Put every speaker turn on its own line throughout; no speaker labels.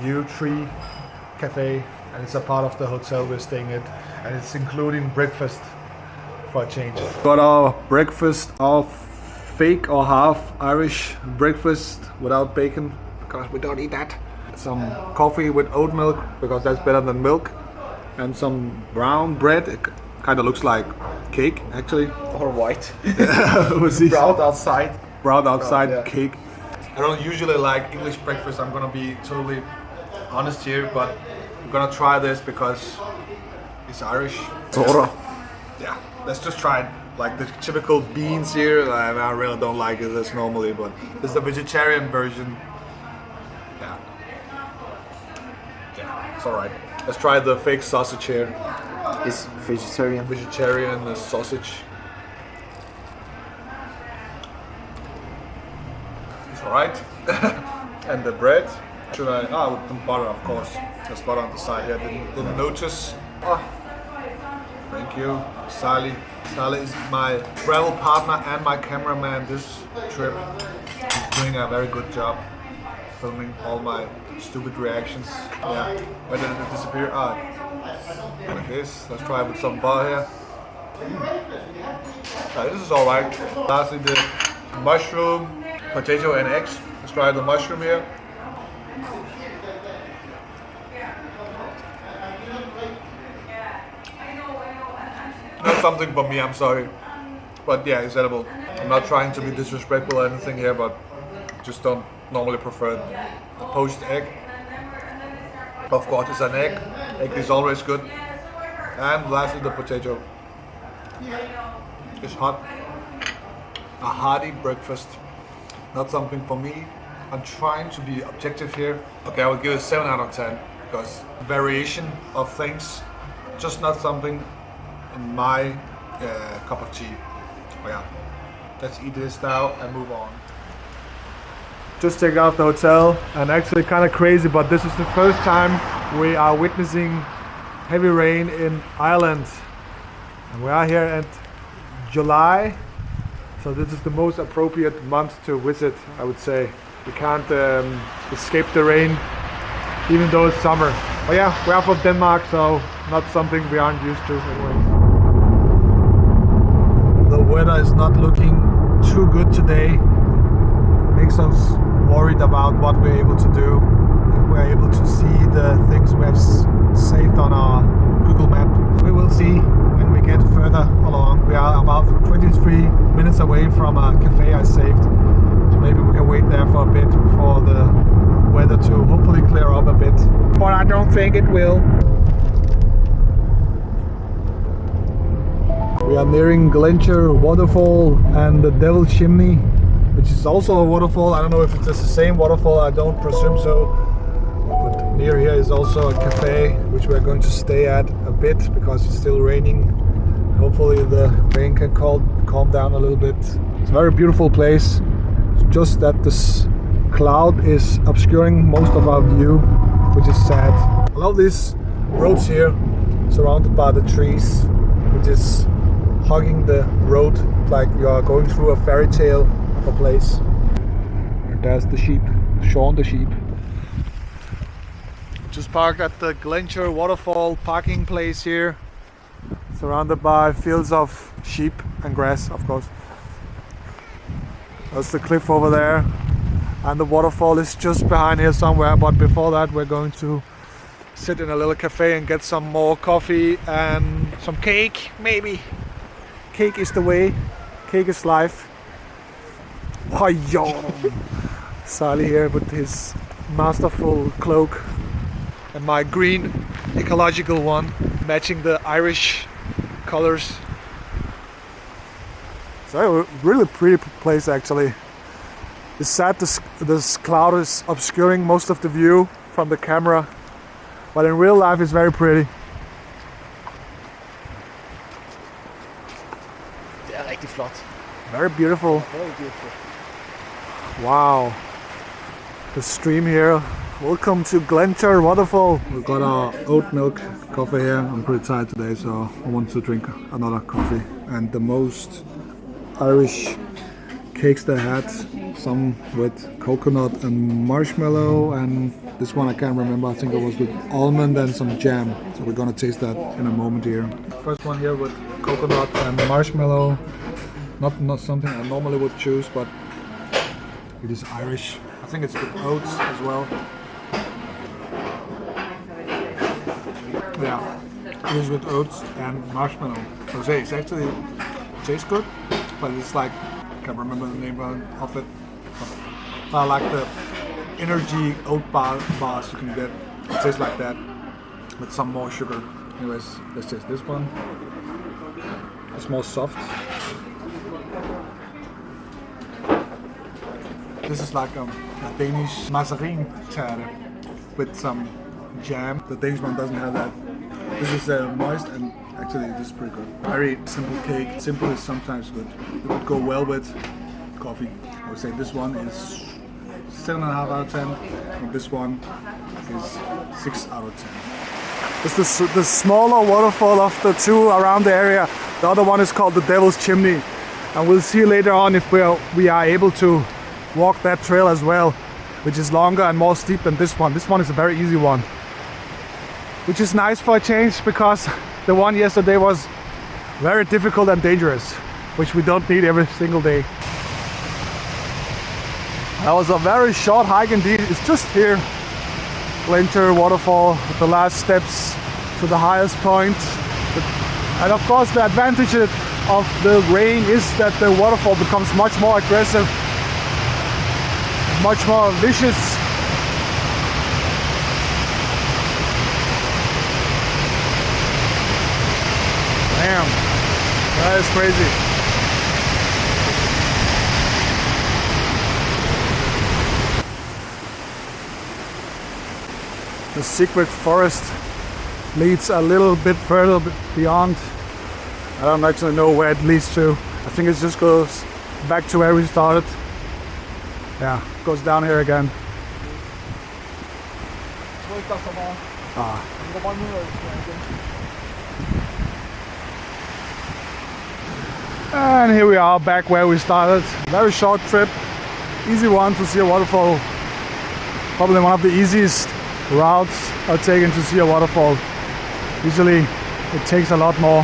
Yew Tree Café, and it's a part of the hotel we're staying at, and it's including breakfast for a change. Got our breakfast, our fake or half Irish breakfast without bacon, because we don't eat that. Some coffee with oat milk, because that's better than milk, and some brown bread. It kind of looks like cake, actually.
Or white.
Brown
outside.
Brown outside,
yeah.
cake. I don't usually like English breakfast, I'm gonna be totally honest here, but I'm gonna try this because it's Irish.
Sora.
Yeah, let's just try it. Like the typical beans here, I really don't like it as normally, but this is the vegetarian version. Yeah, it's alright. Let's try the fake sausage here.
It's vegetarian.
Vegetarian sausage. It's alright. And the bread. Should I? With the butter, of course. There's butter on the side here. Didn't notice. Oh. Thank you, Sally. Sally is my travel partner and my cameraman this trip. He's doing a very good job filming all my stupid reactions. Yeah. Where did it disappear? Like this. Let's try it with some butter here. This is alright. Lastly, the mushroom, potato, and eggs. Let's try the mushroom here. Not something for me, I'm sorry. But yeah, it's edible. I'm not trying to be disrespectful or anything here, but just don't normally prefer the poached egg. Of course, it's an egg. Egg is always good. And lastly, the potato. It's hot. A hearty breakfast. Not something for me. I'm trying to be objective here. Okay, I would give it 7 out of 10 because variation of things, just not something in my cup of tea. Oh yeah, let's eat this now and move on. Just checked out the hotel, and actually kind of crazy, but this is the first time we are witnessing heavy rain in Ireland. And we are here at July, so this is the most appropriate month to visit, I would say. We can't escape the rain, even though it's summer. But yeah, we are from Denmark, so not something we aren't used to anyway. The weather is not looking too good today. Makes us worried about what we're able to do. If we're able to see the things we have saved on our Google map. We will see when we get further along. We are about 23 minutes away from a cafe I saved. So maybe we can wait there for a bit for the weather to hopefully clear up a bit. But I don't think it will. We are nearing Glencar Waterfall and the Devil Chimney, which is also a waterfall. I don't know if it's the same waterfall, I don't presume so. But near here is also a cafe, which we're going to stay at a bit because it's still raining. Hopefully the rain can calm down a little bit. It's a very beautiful place. It's just that this cloud is obscuring most of our view, which is sad. I love these roads here, surrounded by the trees, which is hugging the road like you are going through a fairy tale of a place. And there's the sheep, Sean the sheep. Just parked at the Glencar Waterfall parking place here, surrounded by fields of sheep and grass, of course. That's the cliff over there, and the waterfall is just behind here somewhere, but before that we're going to sit in a little cafe and get some more coffee and some cake, maybe. Cake is the way, cake is life. Oh, yo. Sally here with his masterful cloak and my green ecological one, matching the Irish colors. It's a really pretty place actually. It's sad this cloud is obscuring most of the view from the camera, but in real life it's very pretty.
Rigtig flot.
Very beautiful.
Very beautiful.
Wow. The stream here. Welcome to Glencar Waterfall. We've got our oat milk coffee here. I'm pretty tired today, so I want to drink another coffee. And the most Irish cakes they had, some with coconut and marshmallow, and this one I can't remember, I think it was with almond and some jam. So we're gonna taste that in a moment here. First one here with coconut and marshmallow. Not something I normally would choose, but it is Irish. I think it's with oats as well. Yeah, it is with oats and marshmallow. So say it's actually tastes good, but it's like, I can't remember the name of it. I like the energy oat bars you can get. It tastes like that with some more sugar. Anyways, let's taste this one. It's more soft. This is like a Danish margarine tarte with some jam. The Danish one doesn't have that. This is moist and actually this is pretty good. Very simple cake. Simple is sometimes good. It would go well with coffee. I would say this one is 7.5 out of 10. And this one is 6 out of 10. This is the smaller waterfall of the two around the area. The other one is called the Devil's Chimney. And we'll see later on if we are able to walk that trail as well, which is longer and more steep than this one. This one is a very easy one, which is nice for a change, because the one yesterday was very difficult and dangerous, which we don't need every single day. That was a very short hike indeed. It's just here, Glencar Waterfall, the last steps to the highest point. And of course the advantage of the rain is that the waterfall becomes much more aggressive, much more vicious. Damn, that is crazy. The secret forest leads a little bit further beyond. I don't actually know where it leads to. I think it just goes back to where we started. Yeah, goes down here again. And here we are back where we started. Very short trip, easy one to see a waterfall. Probably one of the easiest routes I've taken to see a waterfall. Usually it takes a lot more.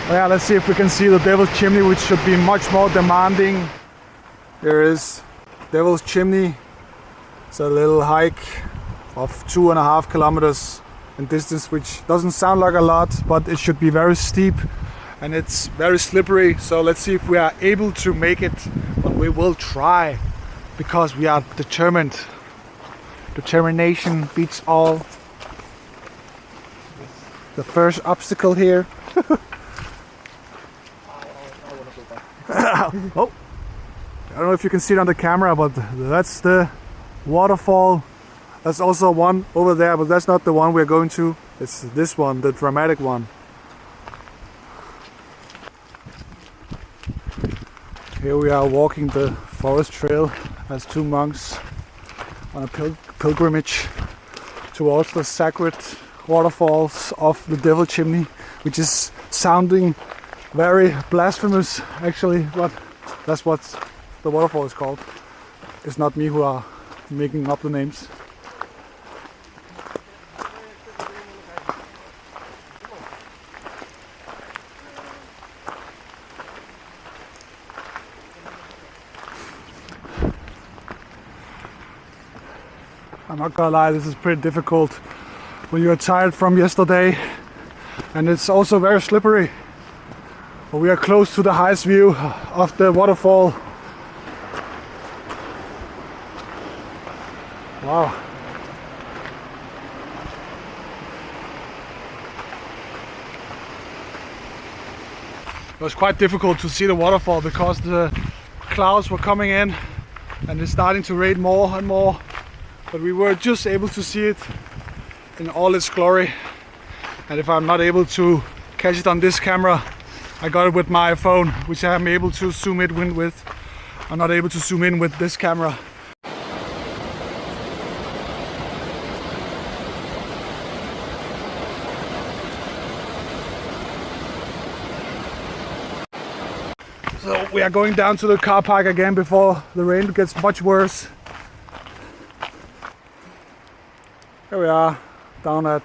But yeah, let's see if we can see the Devil's Chimney, which should be much more demanding. Here is Devil's Chimney. It's a little hike of 2.5 kilometers in distance, which doesn't sound like a lot, but it should be very steep and it's very slippery. So let's see if we are able to make it, but we will try because we are determined. Determination beats all. The first obstacle here. Oh, I don't know if you can see it on the camera, but that's the waterfall. There's also one over there, but that's not the one we're going to. It's this one, the dramatic one. Here we are walking the forest trail as two monks on a pilgrimage towards the sacred waterfalls of the Devil's Chimney, which is sounding very blasphemous actually, but that's what the waterfall is called. It's not me who are making up the names. I'm not gonna lie, this is pretty difficult when you're tired from yesterday, and it's also very slippery. But we are close to the highest view of the waterfall. Wow. It was quite difficult to see the waterfall because the clouds were coming in and it's starting to rain more and more. But we were just able to see it in all its glory. And if I'm not able to catch it on this camera, I got it with my phone, which I'm able to zoom in with. I'm not able to zoom in with this camera. So we are going down to the car park again before the rain gets much worse. Here we are down at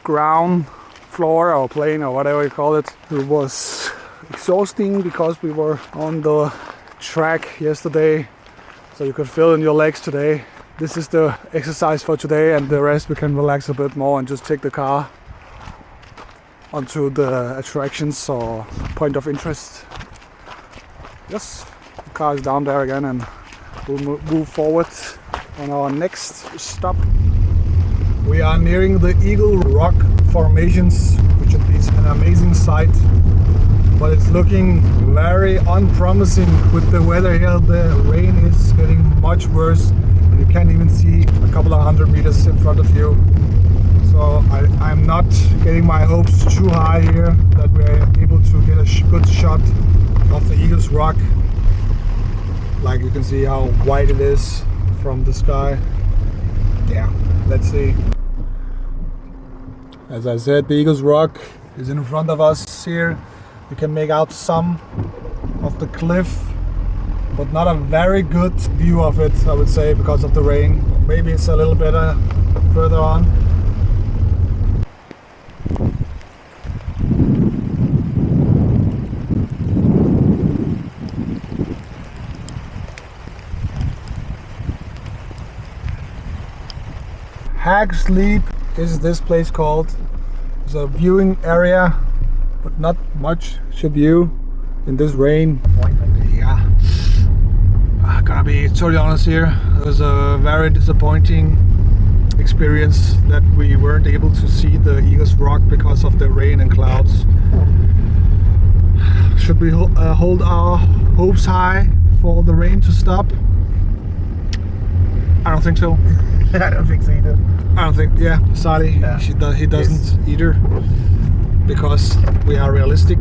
ground floor or plane or whatever you call it. It was exhausting because we were on the track yesterday, so you could feel in your legs today. This is the exercise for today, and the rest we can relax a bit more and just take the car onto the attractions or point of interest. Yes, the car is down there again, and we'll move forward on our next stop. We are nearing the Eagle Rock formations, which is an amazing sight, but it's looking very unpromising with the weather here. The rain is getting much worse, and you can't even see a couple of 100 meters in front of you. So I'm not getting my hopes too high here that we're able to get a good shot of the Eagle's Rock. Like you can see how white it is from the sky. Yeah, let's see. As I said, the Eagle's Rock is in front of us here. You can make out some of the cliff, but not a very good view of it, I would say, because of the rain. Maybe it's a little better further on. Hag's Leap is this place called. It's a viewing area, but not much to view in this rain. Yeah, I'm gonna be totally honest here. It was a very disappointing experience that we weren't able to see the Eagle's Rock because of the rain and clouds. Should we hold our hopes high for the rain to stop? I don't think so.
I don't think so either.
I don't think, yeah, Sally, yeah. He doesn't either, because we are realistic.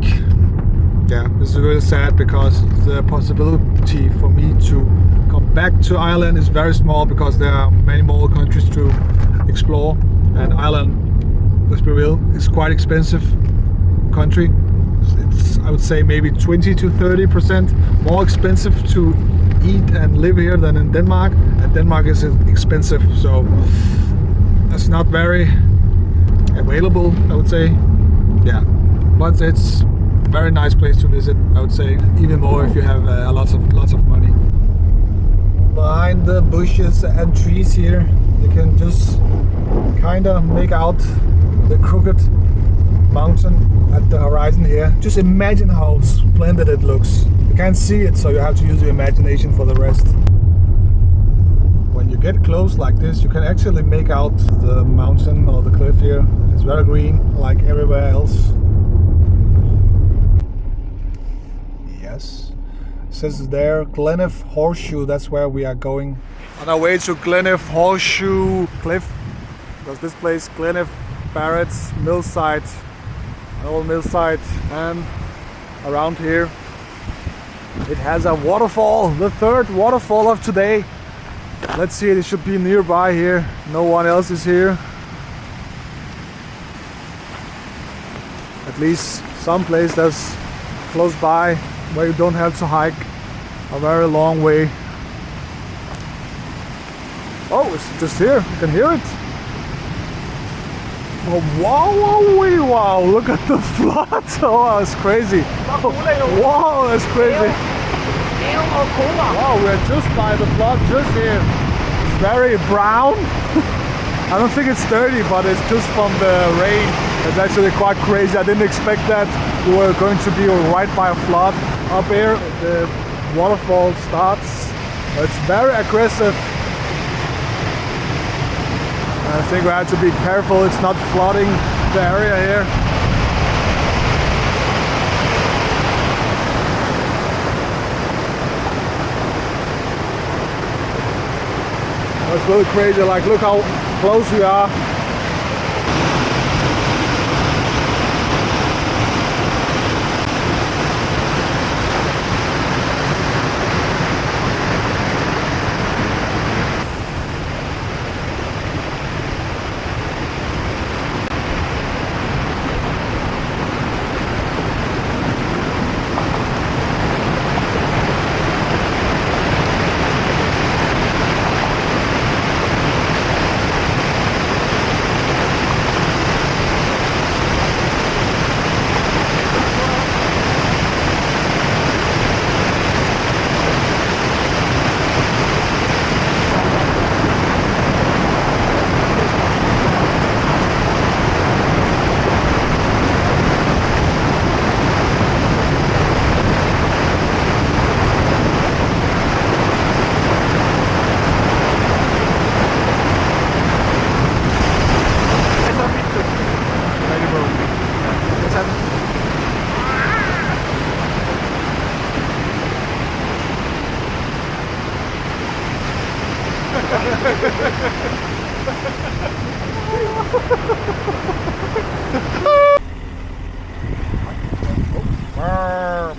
Yeah, this is really sad because the possibility for me to come back to Ireland is very small because there are many more countries to explore, and Ireland, let's be real, is quite expensive country. It's, I would say, maybe 20 to 30% more expensive to eat and live here than in Denmark, and Denmark is expensive, so that's not very available, I would say. Yeah, but it's a very nice place to visit, I would say, even more if you have lots of money. Behind the bushes and trees here, you can just kind of make out the crooked mountain at the horizon here. Just imagine how splendid it looks. You can't see it, so you have to use your imagination for the rest. When you get close like this, you can actually make out the mountain or the cliff here. It's very green, like everywhere else. Yes. It says there, Gleniff Horseshoe, that's where we are going. On our way to Gleniff Horseshoe Cliff. Because this place, Gleniff Barretts Millside, an old millside, and around here it has a waterfall, the third waterfall of today. Let's see, it should be nearby here. No one else is here. At least some place that's close by where you don't have to hike a very long way. Oh, it's just here, you can hear it. Oh, wow, wow, look at the flood. Oh, that's crazy. Wow, that's crazy. Wow, we're just by the flood, just here. It's very brown. I don't think it's dirty, but it's just from the rain. It's actually quite crazy. I didn't expect that we were going to be right by a flood. Up here, the waterfall starts. It's very aggressive. I think we have to be careful it's not flooding the area here. That's really crazy, like look how close we are.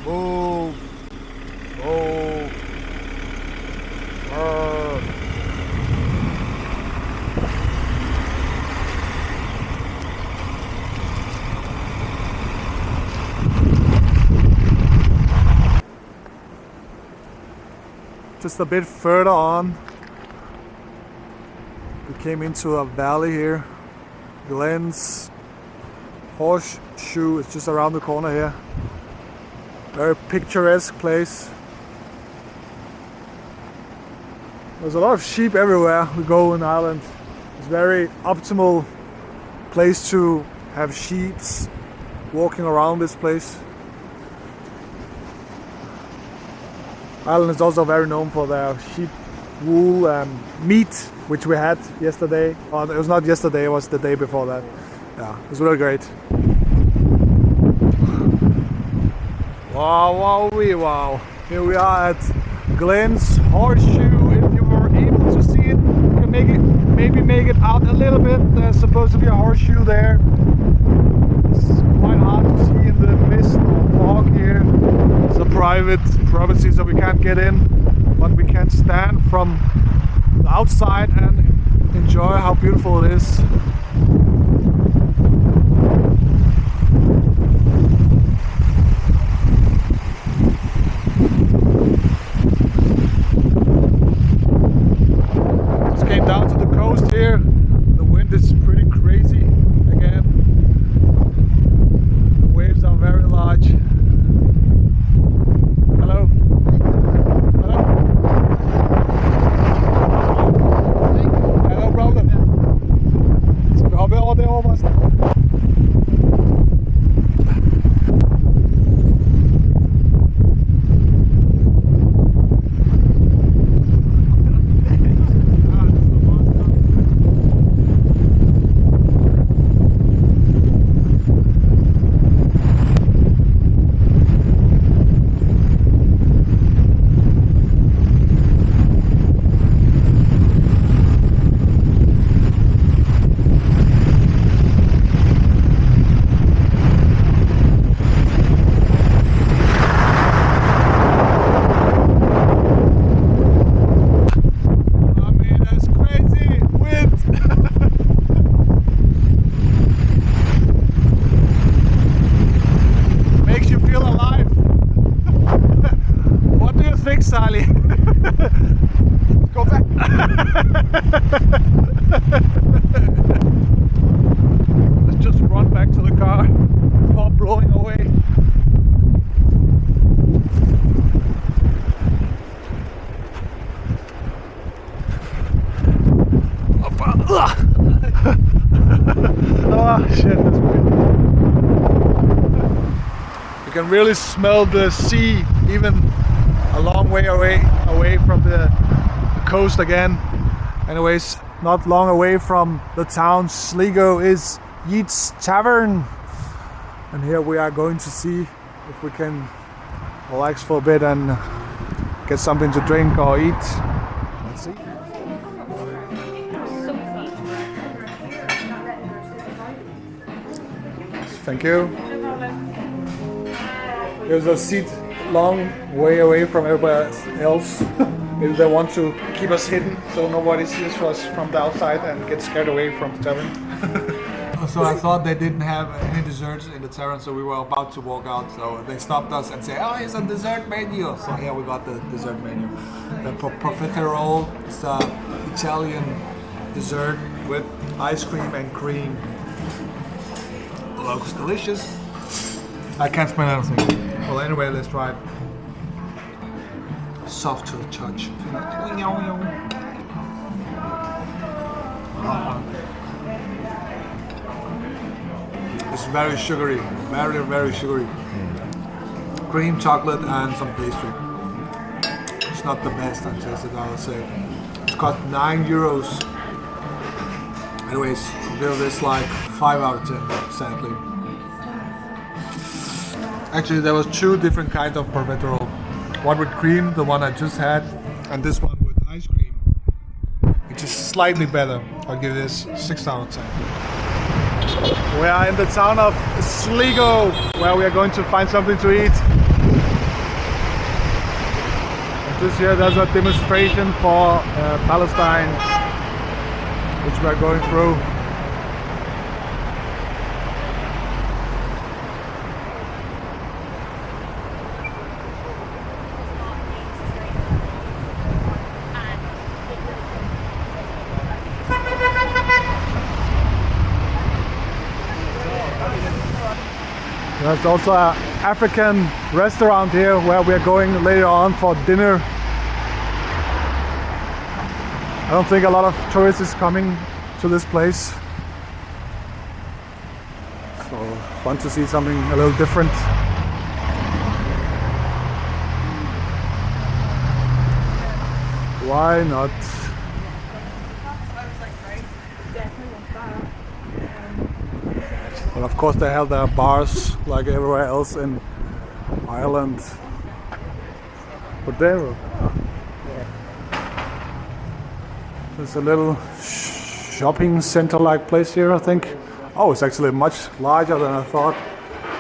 Move. Oh. Just a bit further on, we came into a valley here. Gleniff Horseshoe is just around the corner here. Very picturesque place. There's a lot of sheep everywhere we go in Ireland. It's a very optimal place to have sheep walking around this place. Ireland is also very known for their sheep wool and meat, which we had yesterday. Well, it was not yesterday, it was the day before that. Yeah, it was really great. Wow, wow. Here we are at Gleniff Horseshoe. If you were able to see it, you can maybe make it out a little bit. There's supposed to be a horseshoe there. It's quite hard to see in the mist or fog here. It's a private property, so we can't get in, but we can stand from the outside and enjoy how beautiful it is. Just came down to the coast here. The wind is pretty crazy again. The waves are very large. Hello. Hello. Ja, no problem. Skal vi hoppe over derovre, Marsten? Sally. Go back. Let's just run back to the car before blowing away. Oh shit, that's weird. You can really smell the sea even a long way away from the coast again. Anyways, not long away from the town Sligo is Yeats Tavern, and here we are going to see if we can relax for a bit and get something to drink or eat. Let's see. Thank you. There's a seat long way away from everybody else. Maybe they want to keep us hidden so nobody sees us from the outside and get scared away from the tavern. So I thought they didn't have any desserts in the tavern, so we were about to walk out. So they stopped us and said, "Oh, it's a dessert menu." So here we got the dessert menu. The Profeterol is an Italian dessert with ice cream and cream. Looks delicious. I can't smell anything. Well, anyway, let's try it. Soft to the touch. It's very sugary, very sugary. Cream, chocolate, and some pastry. It's not the best I've tasted, I would say. It cost €9. Anyways, I'll give this like 5 out of 10, sadly. Actually, there was 2 different kinds of Profeterol. One with cream, the one I just had, and this one with ice cream, which is slightly better. I'll give this 6 out of 10. We are in the town of Sligo, where we are going to find something to eat. This year there's a demonstration for Palestine, which we are going through. There's also an African restaurant here where we are going later on for dinner. I don't think a lot of tourists is coming to this place. So fun to see something a little different. Why not? And of course they have their bars like everywhere else in Ireland. But there, there's a little shopping center like place here, I think. Oh, it's actually much larger than I thought.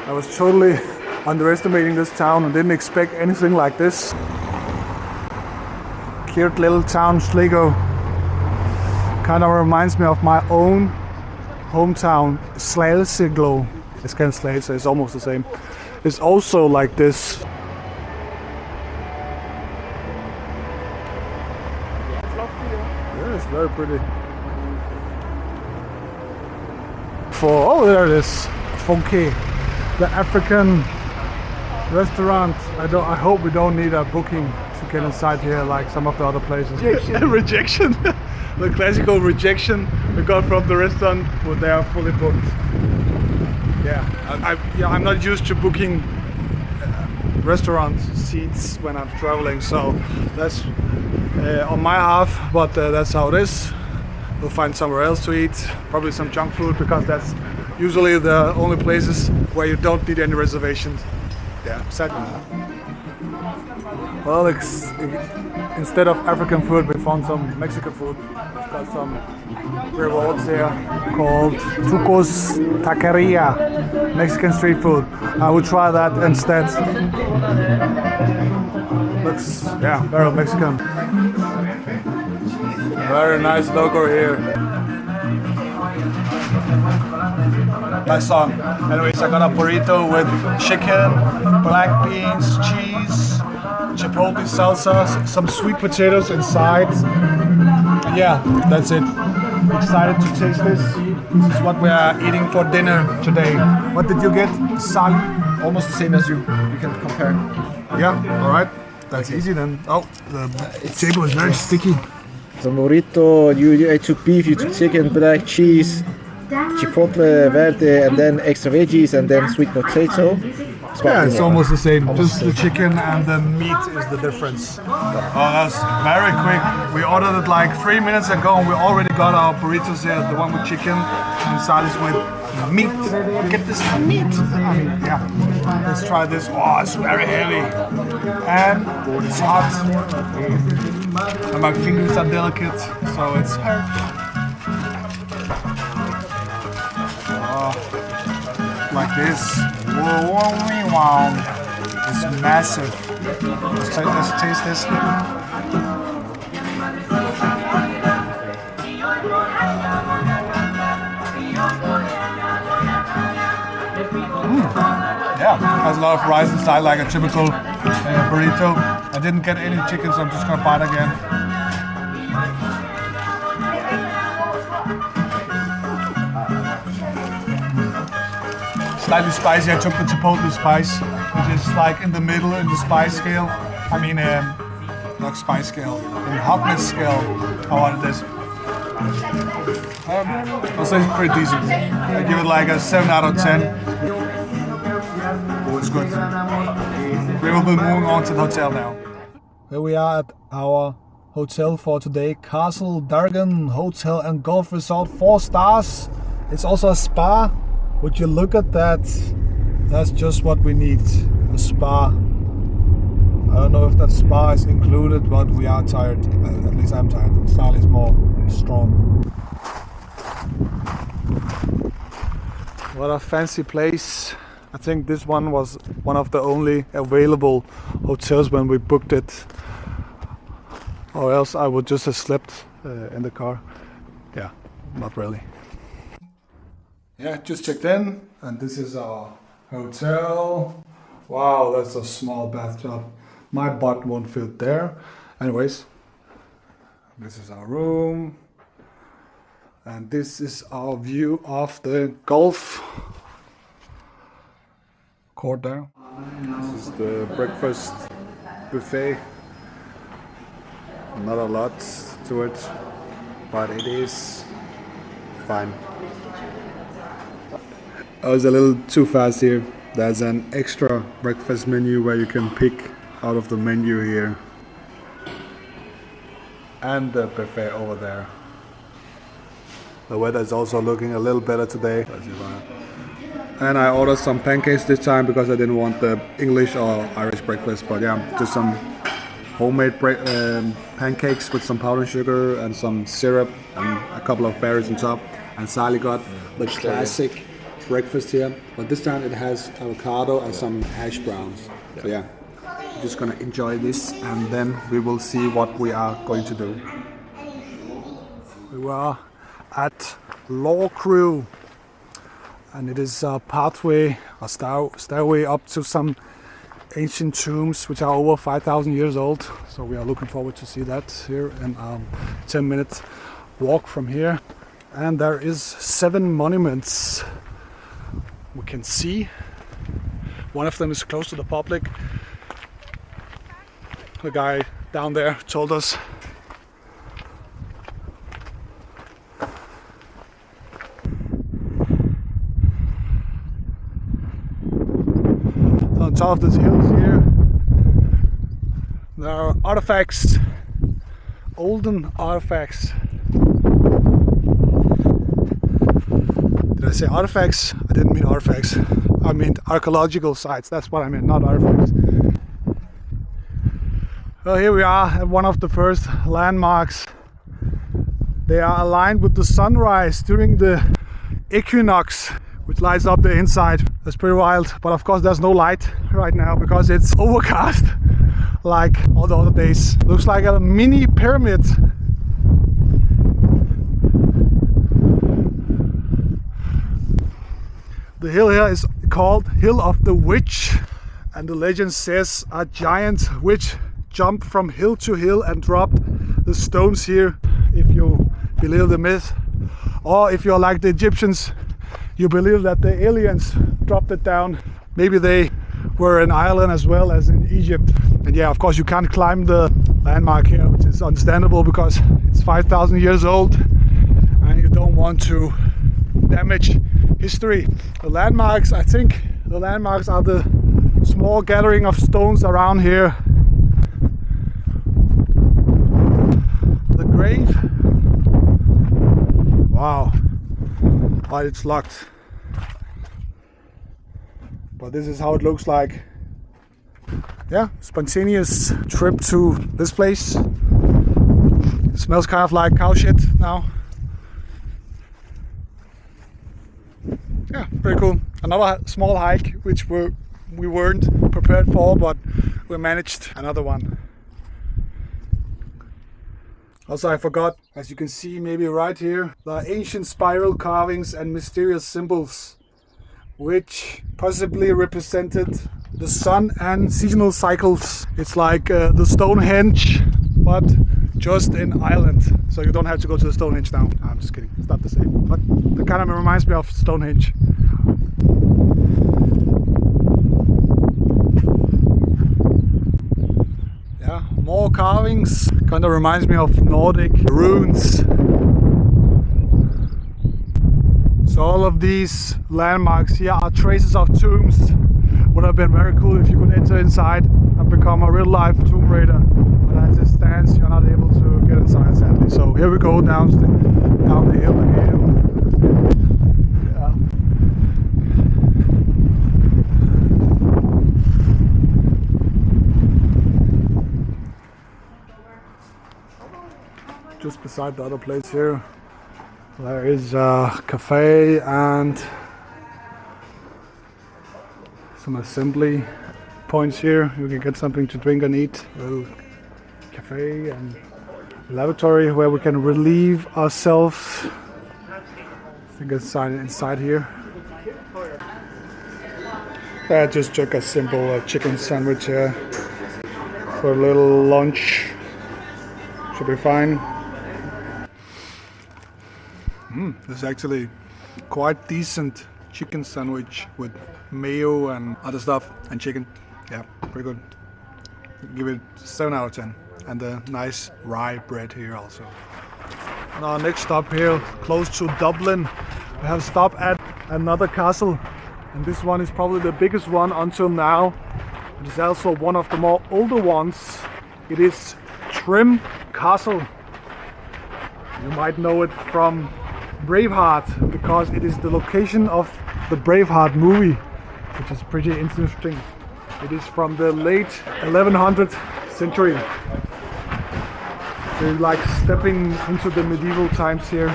I was totally underestimating this town and didn't expect anything like this. Cute little town, Sligo. Kind of reminds me of my own hometown, Sligo. It's kind of Sligo, so it's almost the same. It's also like this. Yeah, it's very pretty. Oh, there it is, Pancake, the African restaurant. I hope we don't need a booking to get inside here like some of the other places. Rejection. The classical rejection we got from the restaurant, but they are fully booked. Yeah, I'm not used to booking restaurant seats when I'm traveling, so that's on my half, but that's how it is. We'll find somewhere else to eat, probably some junk food, because that's usually the only places where you don't need any reservations. Yeah, sadly. Well, instead of African food, we found some Mexican food. We've got some rewards here called Tacos Taqueria, Mexican street food. I will try that instead. Looks, yeah, very Mexican. Very nice logo here. Nice song. Anyways, I got a burrito with chicken, black beans, cheese, chipotle salsa, some sweet potatoes inside. Yeah, that's it. Excited to taste this. This is what we are eating for dinner today. What did you get, Sal?
Almost the same as you. You can compare.
Yeah, alright. That's easy then. Oh, the table is very sticky.
The burrito, I took beef, you took chicken, black cheese, chipotle verde, and then extra veggies, and then sweet potato.
Yeah, it's almost the same. Just the chicken and the meat is the difference. Oh, that's very quick. We ordered it like 3 minutes ago and we already got our burritos here. The one with chicken and Salis with meat. Get this meat. I mean, yeah. Let's try this. Oh, it's very heavy. And it's hot. And my fingers are delicate, so it's hurt. Oh, like this. Wow. It's massive. Let's taste this. Yeah, has a lot of rice inside, like a typical burrito. I didn't get any chicken, so I'm just gonna bite again. Slightly spicy. I took the chipotle spice, which is like in the middle in the spice scale. I mean, not spice scale, in hotness scale. How hot it is. I'll say it's pretty decent. I give it like a 7 out of 10. Oh, it's good. We will be moving on to the hotel now. Here we are at our hotel for today. Castle Dargan Hotel and Golf Resort, 4 stars. It's also a spa. Would you look at that? That's just what we need, a spa. I don't know if that spa is included, but we are tired. At least I'm tired. Sal is more. strong. What a fancy place. I think this one was one of the only available hotels when we booked it, or else I would just have slept in the car. Yeah, not really. Yeah, just checked in, and this is our hotel. Wow, that's a small bathtub. My butt won't fit there. Anyways, this is our room, and this is our view of the golf court there. This is the breakfast buffet. Not a lot to it, but it is fine. I was a little too fast here. There's an extra breakfast menu where you can pick out of the menu here. And the buffet over there. The weather is also looking a little better today. And I ordered some pancakes this time because I didn't want the English or Irish breakfast. But yeah, just some homemade pancakes with some powdered sugar and some syrup and a couple of berries on top. And Sally got the classic breakfast here, but this time it has avocado and some hash browns. So yeah, I'm just gonna enjoy this and then we will see what we are going to do. We are at Loughcrew, and it is a pathway, a stairway up to some ancient tombs which are over 5,000 years old. So we are looking forward to see that here in 10-minute walk from here. And there is 7 monuments we can see. One of them is close to the public. The guy down there told us. So on top of this hill here, there are artifacts, olden artifacts. Did I say artifacts? I didn't mean artifacts. I meant archaeological sites. That's what I meant, not artifacts. Well, here we are at one of the first landmarks. They are aligned with the sunrise during the equinox, which lights up the inside. That's pretty wild. But of course there's no light right now because it's overcast like all the other days. Looks like a mini pyramid. The hill here is called Hill of the Witch, and the legend says a giant witch jumped from hill to hill and dropped the stones here, if you believe the myth. Or if you're like the Egyptians, you believe that the aliens dropped it down. Maybe they were in Ireland as well as in Egypt. And yeah, of course you can't climb the landmark here, which is understandable because it's 5,000 years old and you don't want to damage history. The landmarks, I think the landmarks are the small gathering of stones around here. The grave, wow, but it's locked. But this is how it looks like. Yeah, spontaneous trip to this place. It smells kind of like cow shit now. Yeah, pretty cool. Another small hike, which we weren't prepared for, but we managed another one. Also, I forgot, as you can see maybe right here, the ancient spiral carvings and mysterious symbols, which possibly represented the sun and seasonal cycles. It's like the Stonehenge, but just in Ireland. So you don't have to go to the Stonehenge now. No, I'm just kidding, it's not the same. But it kind of reminds me of Stonehenge. Yeah, more carvings. Kind of reminds me of Nordic runes. So all of these landmarks here are traces of tombs. Would have been very cool if you could enter inside and become a real life tomb raider. But as it stands, you're not able to get inside, sadly. So here we go down the hill again. Yeah. Just inside the other place here. There is a cafe and some assembly points here. You can get something to drink and eat. A little cafe and lavatory where we can relieve ourselves. I think it's inside here. I just took a simple chicken sandwich here for a little lunch. Should be fine. This is actually quite decent chicken sandwich with mayo and other stuff and chicken. Yeah, pretty good. Give it 7 out of 10. And a nice rye bread here also. On our next stop here, close to Dublin, we have stopped at another castle. And this one is probably the biggest one until now. It is also one of the more older ones. It is Trim Castle. You might know it from Braveheart because it is the location of the Braveheart movie, which is pretty interesting. It is from the late 1100th century. So you're like stepping into the medieval times here.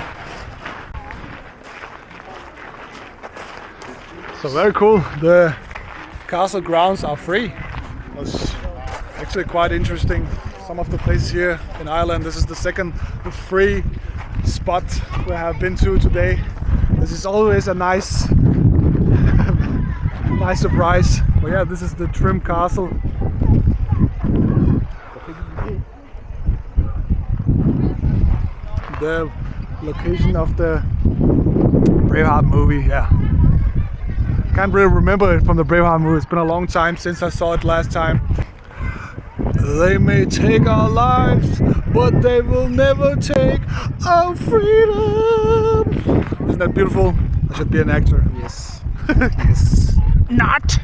So very cool. The castle grounds are free. That's actually quite interesting. Some of the places here in Ireland, this is the second free spot we have been to today. This is always a nice nice surprise. But yeah, this is the Trim Castle. The location of the Braveheart movie, yeah. Can't really remember it from the Braveheart movie. It's been a long time since I saw it last time. They may take our lives, but they will never take our freedom. Isn't that beautiful? I should be an actor. Yes. Yes. Not.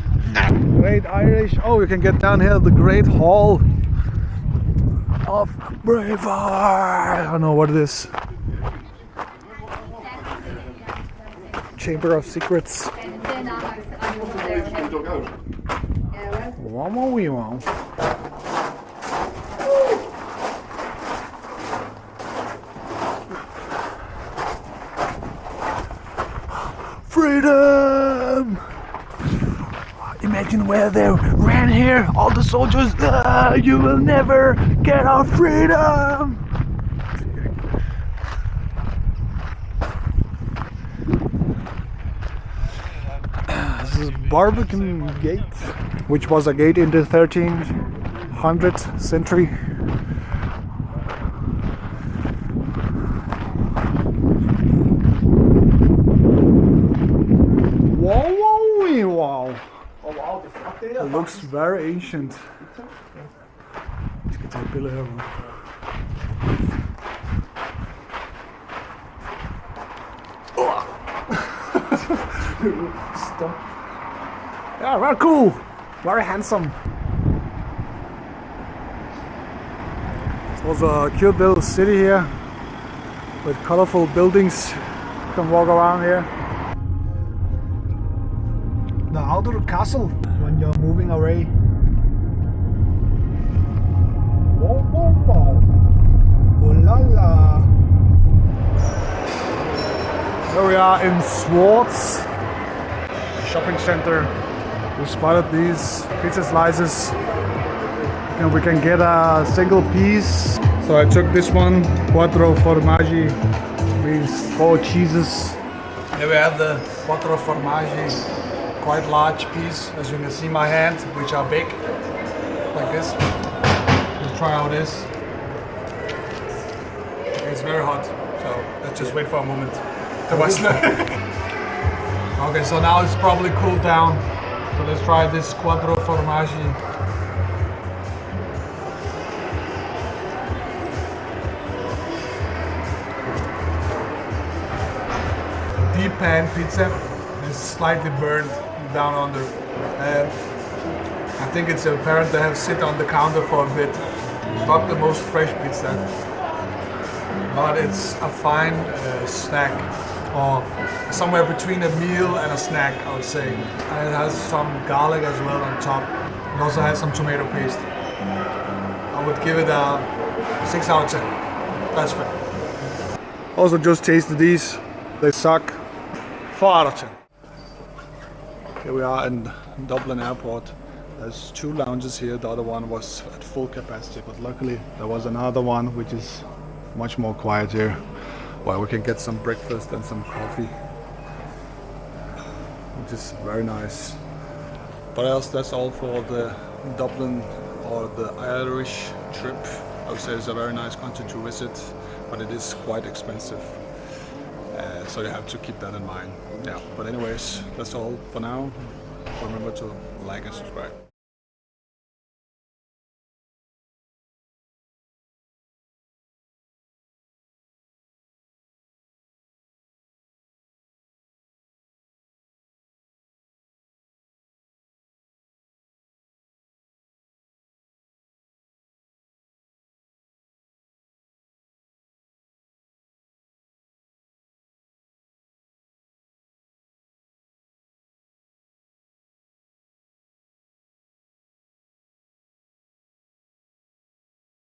Great Irish. Oh, you can get down here the Great Hall of Braveheart. I don't know what it is. Chamber of Secrets. One more we want. Freedom! Imagine where they ran here, all the soldiers. You will never get our freedom! This is Barbican Gate, which was a gate in the 1300th century. Wow. Oh wow, it looks very ancient. Ik skal tage et billede herovre. Stop. Yeah, very cool. Very handsome. It's also a cute little city here with colorful buildings. You can walk around here. The outer castle when you're moving away. Whoa, whoa, whoa. Oh la la. Here we are in Swartz shopping center. We spotted these pizza slices and we can get a single piece. So I took this one, quattro formaggi, means 4 cheeses. Here we have the quattro formaggi. Quite large piece, as you can see my hand, which are big, like this. Let's try how it is. It's very hot, so let's just wait for a moment. Okay, so now it's probably cooled down. So let's try this quattro formaggi. Deep pan pizza is slightly burned down under. I think it's apparent they have sit on the counter for a bit. It's not the most fresh pizza, but it's a fine snack, or somewhere between a meal and a snack, I would say. And it has some garlic as well on top. It also has some tomato paste. I would give it a 6 out of 10. That's fair. Also just tasted these. They suck. 4 out of 10. Here we are in Dublin Airport. There's 2 lounges here. The other one was at full capacity, but luckily there was another one which is much more quiet here, where we can get some breakfast and some coffee, which is very nice. But else, that's all for the Dublin or the Irish trip. I would say it's a very nice country to visit, but it is quite expensive. So you have to keep that in mind. Yeah, but anyways, that's all for now. Remember to like and subscribe.